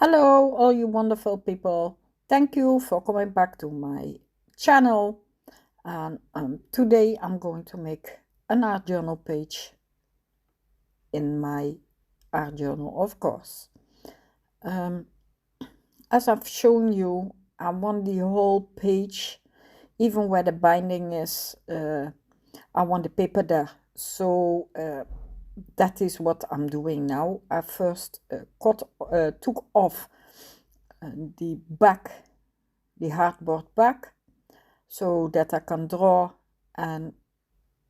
Hello, all you wonderful people. Thank you for coming back to my channel. And today I'm going to make an art journal page in my art journal, of course. As I've shown you, I want the whole page, even where the binding is, I want the paper there. So that is what I'm doing now. I first took off the back, the hardboard back, so that I can draw and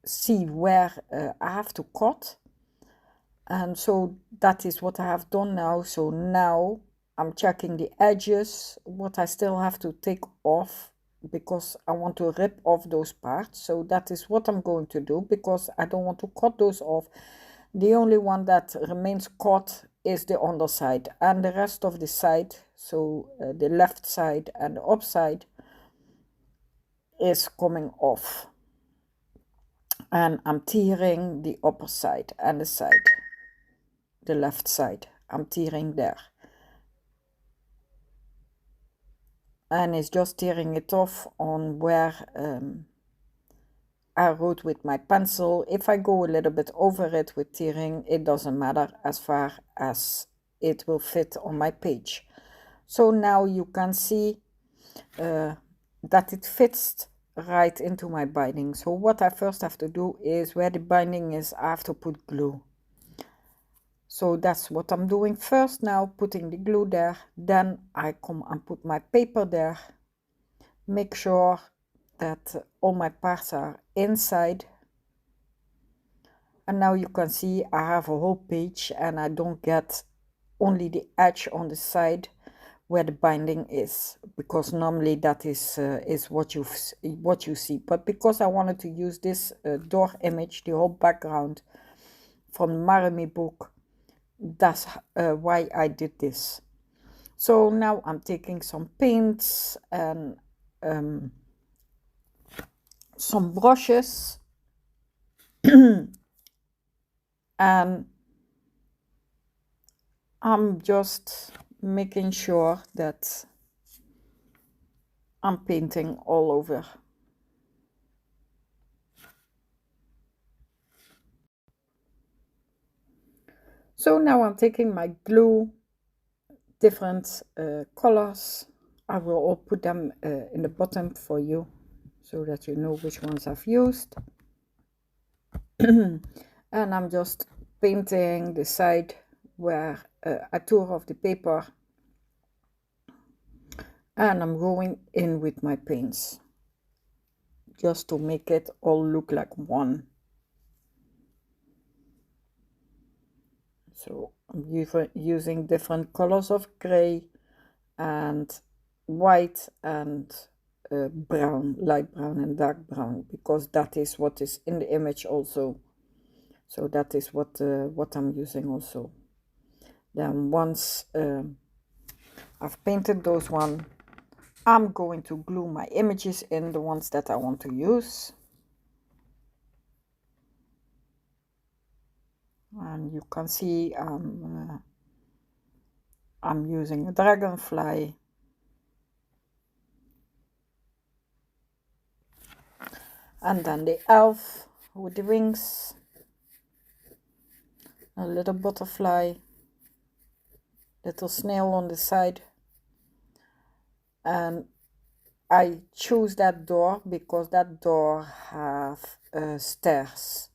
see where I have to cut. And so that is what I have done now. So now I'm checking the edges, what I still have to take off, because I want to rip off those parts. So that is what I'm going to do, because I don't want to cut those off. The only one that remains cut is the underside, and the rest of the side, so the left side and the upside, is coming off. And I'm tearing the upper side and the side, the left side. I'm tearing there. And it's just tearing it off on where I wrote with my pencil. If I go a little bit over it with tearing, it doesn't matter as far as it will fit on my page. So now you can see that it fits right into my binding. So what I first have to do is, where the binding is, I have to put glue. So that's what I'm doing first now, putting the glue there. Then I come and put my paper there. Make sure that all my parts are inside. And now you can see I have a whole page, and I don't get only the edge on the side where the binding is, because normally that is what you see. But because I wanted to use this door image, the whole background from the Maremi book, that's why I did this. So now I'm taking some paints and some brushes and I'm just making sure that I'm painting all over. So now I'm taking my glue, different colors. I will all put them in the bottom for you, so that you know which ones I've used. And I'm just painting the side where I tore off the paper, and I'm going in with my paints just to make it all look like one. So I'm using different colors of gray and white and brown, light brown and dark brown, because that is what is in the image also. So that is what I'm using also. Then once I've painted those one, I'm going to glue my images in, the ones that I want to use. And you can see I'm using a dragonfly. And then the elf with the wings, a little butterfly, little snail on the side. And I choose that door because that door have stairs,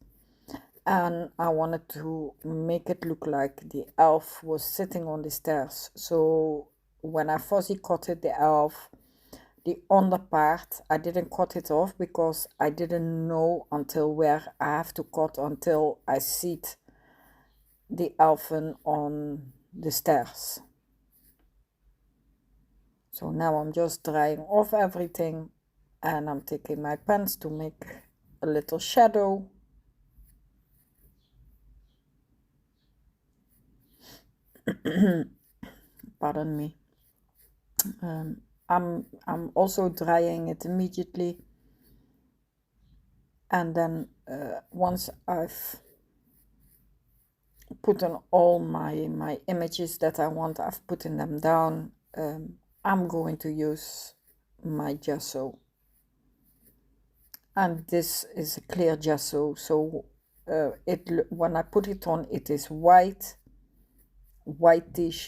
and I wanted to make it look like the elf was sitting on the stairs. So when I fuzzy cutted the elf, the under part, I didn't cut it off because I didn't know until where I have to cut until I seat the elfin on the stairs. So now I'm just drying off everything, and I'm taking my pens to make a little shadow. Pardon me. I'm also drying it immediately, and then once I've put on all my images that I want. I've put them down. I'm going to use my gesso, and this is a clear gesso, so when I put it on, it is whitish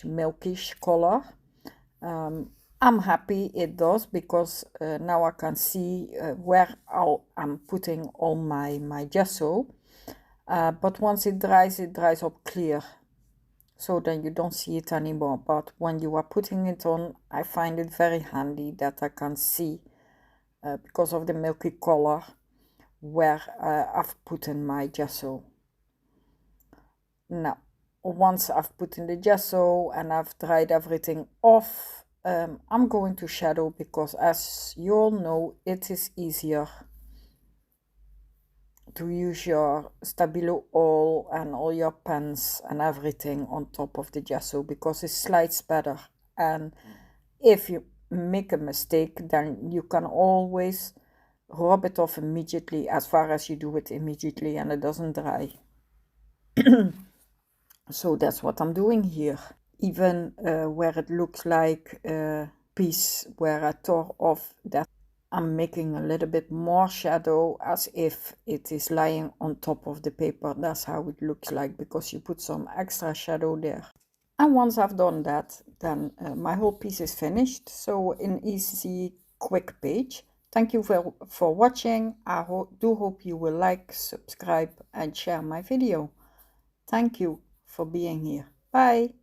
milkish color. I'm happy it does, because now I can see where I'm putting all my gesso. But once it dries up clear, so then you don't see it anymore. But when you are putting it on, I find it very handy that I can see, because of the milky color, where I've put in my gesso. Now, once I've put in the gesso and I've dried everything off, I'm going to shadow, because as you all know, it is easier to use your Stabilo oil and all your pens and everything on top of the gesso, because it slides better. And if you make a mistake, then you can always rub it off immediately, as far as you do it immediately and it doesn't dry. So that's what I'm doing here. Even where it looks like a piece where I tore off, that I'm making a little bit more shadow, as if it is lying on top of the paper. That's how it looks like, because you put some extra shadow there. And once I've done that, then my whole piece is finished. So an easy, quick page. Thank you for watching. I do hope you will like, subscribe and share my video. Thank you for being here. Bye.